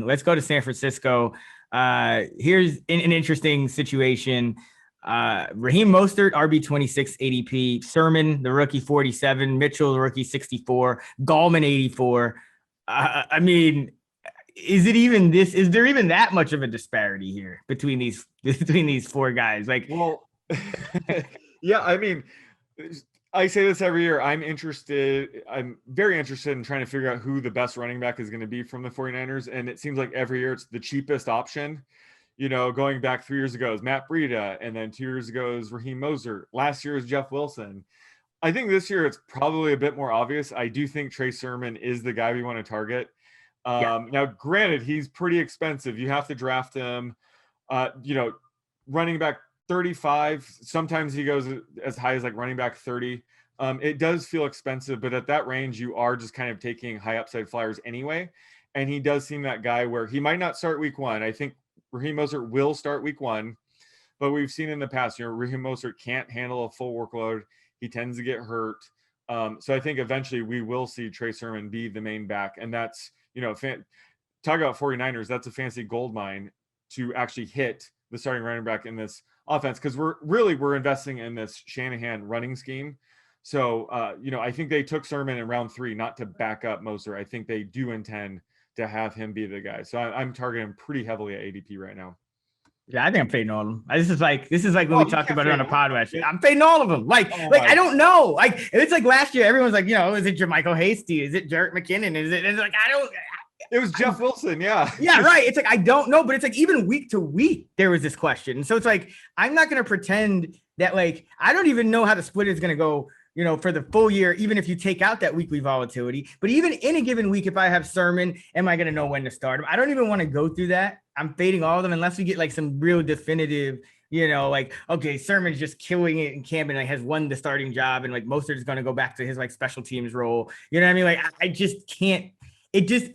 let's go to San Francisco. Here's an interesting situation. Raheem Mostert, RB26 ADP, Serman, the rookie 47, Mitchell, the rookie 64, Gallman 84. I mean, is there even that much of a disparity here between these four guys? Like, well, yeah, I mean, I say this every year. I'm very interested in trying to figure out who the best running back is going to be from the 49ers. And it seems like every year it's the cheapest option. Going back 3 years ago is Matt Breida, and then 2 years ago is Raheem Mostert. Last year is Jeff Wilson. I think this year it's probably a bit more obvious. I do think Trey Serman is the guy we want to target. Now, granted, he's pretty expensive. You have to draft him. Running back 35. Sometimes he goes as high as like running back 30. It does feel expensive, but at that range, you are just kind of taking high upside flyers anyway. And he does seem that guy where he might not start week one. I think Raheem Mostert will start week one, but we've seen in the past, Raheem Mostert can't handle a full workload. He tends to get hurt. So I think eventually we will see Trey Serman be the main back. And that's, talk about 49ers, that's a fancy gold mine to actually hit the starting running back in this offense, because we're investing in this Shanahan running scheme. So, I think they took Serman in round 3, not to back up Mostert. I think they do intend to have him be the guy. So I'm targeting pretty heavily at ADP right now. Yeah, I think I'm fading all of them. This is like when we talked about it on a pod last year. I'm fading all of them. I don't know. Like, it's like last year, everyone's like, is it JaMycal Hasty? Is it Jerick McKinnon? Is it? It's like, I don't. It was Jeff Wilson, yeah. Yeah, right. It's like, I don't know, but it's like even week to week, there was this question. So it's like, I'm not going to pretend that, like, I don't even know how the split is going to go, for the full year, even if you take out that weekly volatility. But even in a given week, if I have Serman, am I going to know when to start him? I don't even want to go through that. I'm fading all of them unless we get like some real definitive, okay, Sermon's just killing it in camp and like has won the starting job, and like Mostert is going to go back to his like special teams role. You know what I mean? Like, I just can't.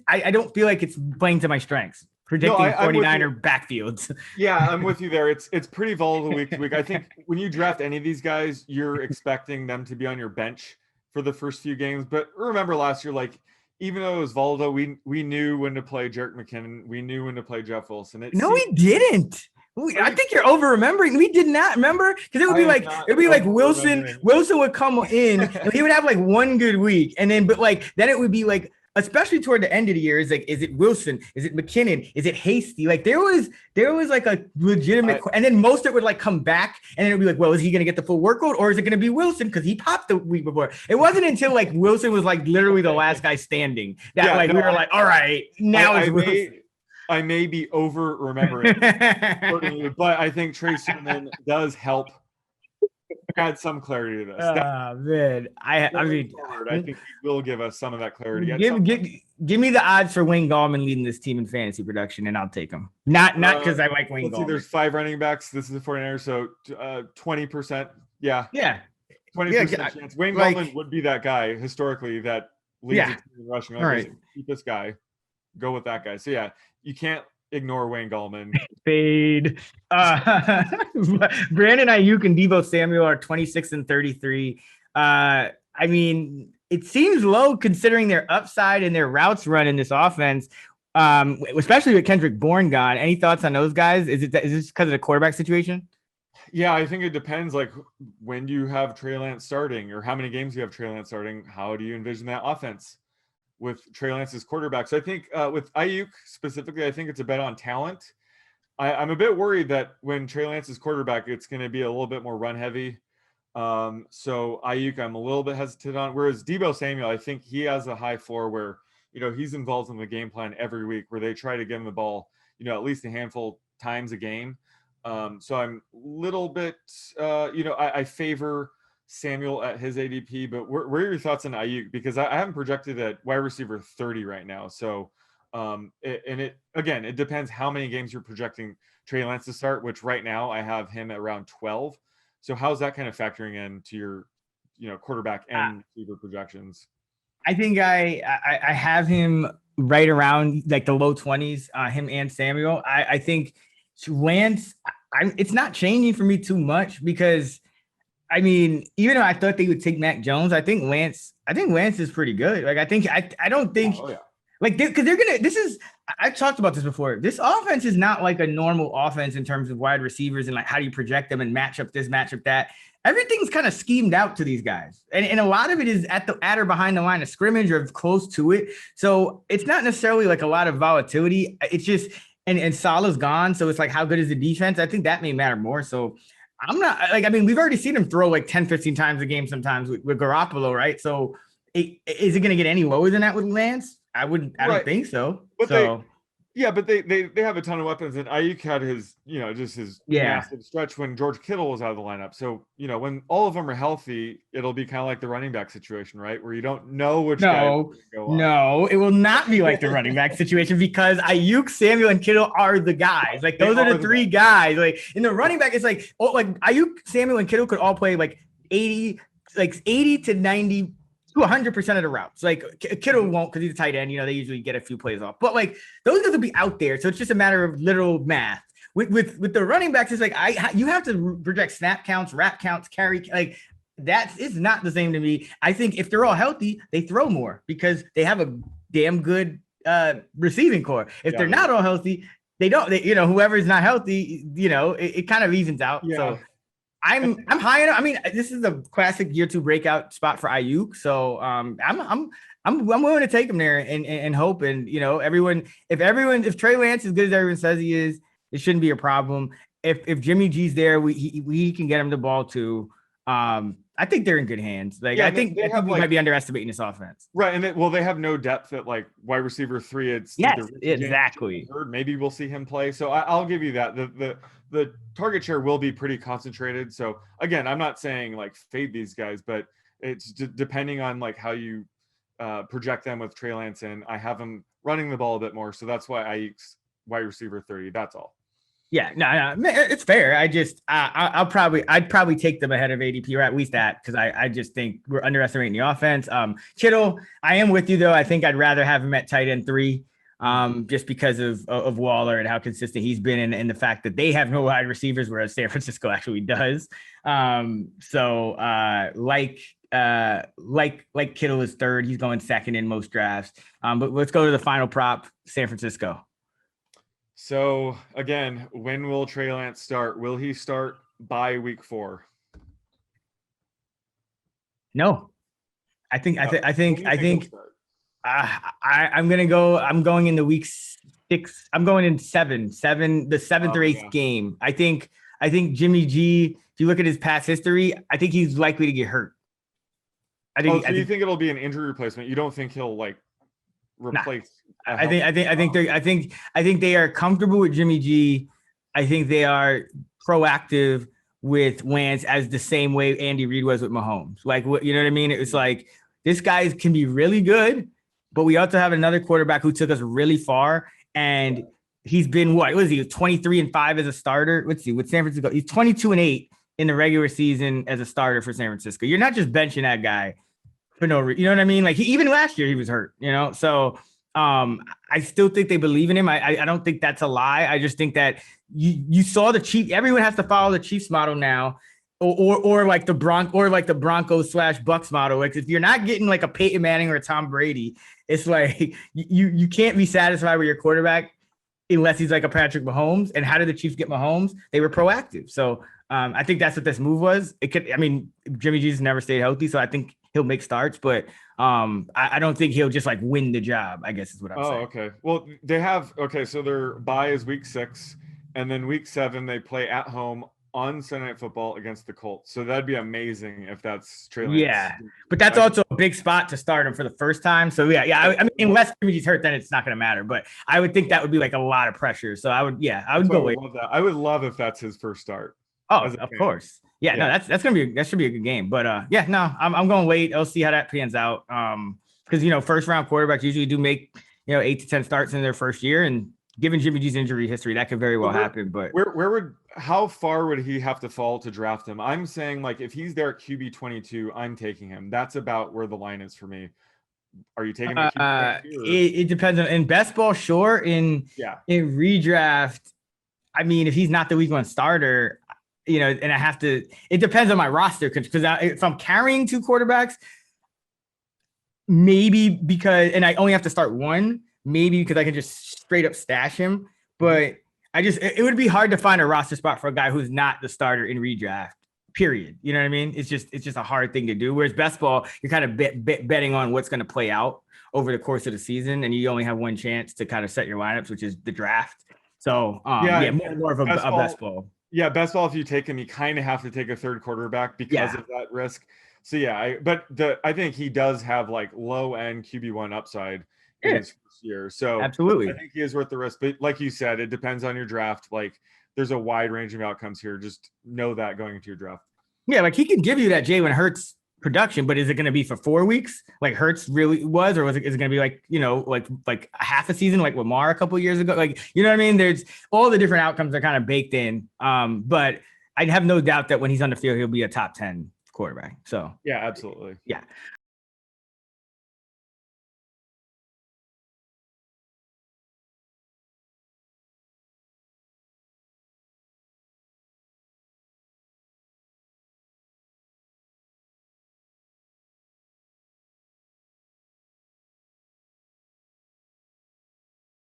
I don't feel like it's playing to my strengths. Predicting 49er backfields. Yeah, I'm with you there. It's pretty volatile week to week. I think when you draft any of these guys, you're expecting them to be on your bench for the first few games. But remember last year, like, even though it was volatile, we knew when to play Jerick McKinnon. We knew when to play Jeff Wilson. We didn't. I think you're over remembering. We did not remember, because it would be like Wilson. Wilson would come in and he would have like one good week, and then then it would be like, especially toward the end of the year, is like, is it Wilson? Is it McKinnon? Is it Hasty? Like there was like a legitimate, and then Mostert would like come back, and then it would be like, well, is he going to get the full workload, or is it going to be Wilson because he popped the week before? It wasn't until like Wilson was like literally the last guy standing that we were like, all right, now it's Wilson. I may be over remembering, but I think Trey Serman does help add some clarity to this. Man, I mean, I think he will give us some of that clarity. Give me the odds for Wayne Gallman leading this team in fantasy production, and I'll take him. Not because I like Wayne Gallman. There's 5 running backs. This is the 49ers, so 20%. Yeah. 20% chance. Wayne Gallman would be that guy historically that leads the team in rushing. All right, keep this guy. Go with that guy. So yeah, you can't ignore Wayne Gallman. Fade. Brandon Aiyuk and Deebo Samuel are 26 and 33. I mean, it seems low considering their upside and their routes run in this offense, especially with Kendrick Bourne gone. Any thoughts on those guys? Is this because of the quarterback situation? Yeah, I think it depends. Like, when do you have Trey Lance starting, or how many games you have Trey Lance starting? How do you envision that offense with Trey Lance's quarterback? So I think with Aiyuk specifically, I think it's a bet on talent. I'm a bit worried that when Trey Lance's quarterback, it's going to be a little bit more run heavy. So Aiyuk, I'm a little bit hesitant on. Whereas Deebo Samuel, I think he has a high floor where, he's involved in the game plan every week, where they try to give him the ball, at least a handful times a game. So I'm a little bit, I favor Samuel at his ADP, but where are your thoughts on Aiyuk? Because I haven't projected at wide receiver 30 right now. So, it depends how many games you're projecting Trey Lance to start, which right now I have him at around 12. So how's that kind of factoring into your, quarterback and receiver projections? I think I have him right around like the low 20s, him and Samuel. I think Lance, it's not changing for me too much, because I mean, even though I thought they would take Mac Jones, I think Lance is pretty good. Like, I don't think, like, because they're going to, I've talked about this before. This offense is not like a normal offense in terms of wide receivers and like how do you project them and match up this, match up that. Everything's kind of schemed out to these guys. And a lot of it is at or behind the line of scrimmage or close to it. So it's not necessarily like a lot of volatility. It's just, and Salah's gone. So it's like, how good is the defense? I think that may matter more. So I'm not like, I mean, we've already seen him throw like 10, 15 times a game sometimes with Garoppolo, right? So is it going to get any lower than that with Lance? I don't think so. But so but they have a ton of weapons, and Aiyuk had his, just his massive stretch when George Kittle was out of the lineup. So, when all of them are healthy, it'll be kind of like the running back situation, right? Where you don't know which guy will go on. No, it will not be like the running back situation because Aiyuk, Samuel, and Kittle are the guys. Like those are the three guys. Like in the running back, it's like Aiyuk, Samuel, and Kittle could all play like 80 to 90 to 100% of the routes. Like Kittle won't because he's a tight end. They usually get a few plays off. But like those guys will be out there. So it's just a matter of literal math. With the running backs, it's like you have to project snap counts, rap counts, carry. Like that is not the same to me. I think if they're all healthy, they throw more because they have a damn good receiving core. If they're not all healthy, they don't. Whoever is not healthy, it kind of evens out. Yeah. So I'm high enough. I mean, this is a classic year 2 breakout spot for Aiyuk. So I'm willing to take him there and hope. And if Trey Lance is as good as everyone says he is, it shouldn't be a problem. If Jimmy G's there, we can get him the ball too. I think they're in good hands. Like I think we might be underestimating this offense. Right, and they have no depth at like wide receiver 3. It's exactly. Maybe we'll see him play. So I'll give you that. The target share will be pretty concentrated. So again, I'm not saying like fade these guys, but it's depending on like how you project them with Trey Lance, and I have them running the ball a bit more. So that's why Aiyuk's wide receiver 30. That's all. Yeah, no, it's fair. I'd probably take them ahead of ADP, or at least that, because I just think we're underestimating the offense. Kittle, I am with you though. I think I'd rather have him at tight end 3, just because of Waller and how consistent he's been, and the fact that they have no wide receivers, whereas San Francisco actually does. Like Kittle is 3rd, he's going 2nd in most drafts. But let's go to the final prop, San Francisco. So again, when will Trey Lance start? Will he start by week 4? No, I think I'm going into week 6. I'm going in 7, the 7th or 8th game. I think Jimmy G, if you look at his past history, I think he's likely to get hurt. You think it'll be an injury replacement? You don't think he'll like replace? Nah. I think they are comfortable with Jimmy G. I think they are proactive with Lance as the same way Andy Reid was with Mahomes. Like, what, you know what I mean? It's like, this guy can be really good, but we also have another quarterback who took us really far. And he's been, what was he, 23-5 as a starter? Let's see, with San Francisco, he's 22-8 in the regular season as a starter for San Francisco. You're not just benching that guy for no reason. You know what I mean? Like, even last year he was hurt, so I still think they believe in him. I don't think that's a lie. I just think that you saw the Chiefs. Everyone has to follow the Chiefs model now, or like the Broncos / Bucks model. Like, if you're not getting like a Peyton Manning or a Tom Brady, it's like you can't be satisfied with your quarterback unless he's like a Patrick Mahomes. And how did the Chiefs get Mahomes? They were proactive. So I think that's what this move was. Jimmy G's never stayed healthy, so I think he'll make starts, but I don't think he'll just like win the job, I guess is what I'm saying. Oh, okay. Well, so their bye is week 6, and then week 7 they play at home on Sunday Night Football against the Colts. So that'd be amazing if that's Trey Lance. Yeah, but that's also a big spot to start him for the first time. So I mean, unless Jimmy's hurt, then it's not going to matter. But I would think that would be like a lot of pressure. So I would go with that. I would love if that's his first start. Oh, of course. Yeah, no, that should be a good game. But I'm going late. I'll see how that pans out. Because first round quarterbacks usually do make 8 to 10 starts in their first year, and given Jimmy G's injury history, that could very well happen. But how far would he have to fall to draft him? I'm saying, like, if he's there at QB 22, I'm taking him. That's about where the line is for me. Are you taking him? It depends on, in best ball, sure. In redraft, I mean, if he's not the week 1 starter, and I have to, it depends on my roster, because if I'm carrying 2 quarterbacks, maybe, because, and I only have to start one, maybe because I can just straight up stash him. But it would be hard to find a roster spot for a guy who's not the starter in redraft. Period. You know what I mean? It's just a hard thing to do. Whereas best ball, you're kind of betting on what's going to play out over the course of the season, and you only have one chance to kind of set your lineups, which is the draft. So more of a best ball. Yeah, best ball. If you take him, you kind of have to take a third quarterback because of that risk. So I think he does have like low end QB1 upside in his first year. So absolutely, I think he is worth the risk. But like you said, it depends on your draft. Like there's a wide range of outcomes here. Just know that going into your draft. Yeah, like he can give you that Jalen Hurts production, but is it going to be for 4 weeks like Hurts really was, or is it going to be like, like a half a season like Lamar a couple of years ago? Like, you know what I mean? There's all the different outcomes are kind of baked in. But I have no doubt that when he's on the field, he'll be a top 10 quarterback. So yeah, absolutely. Yeah.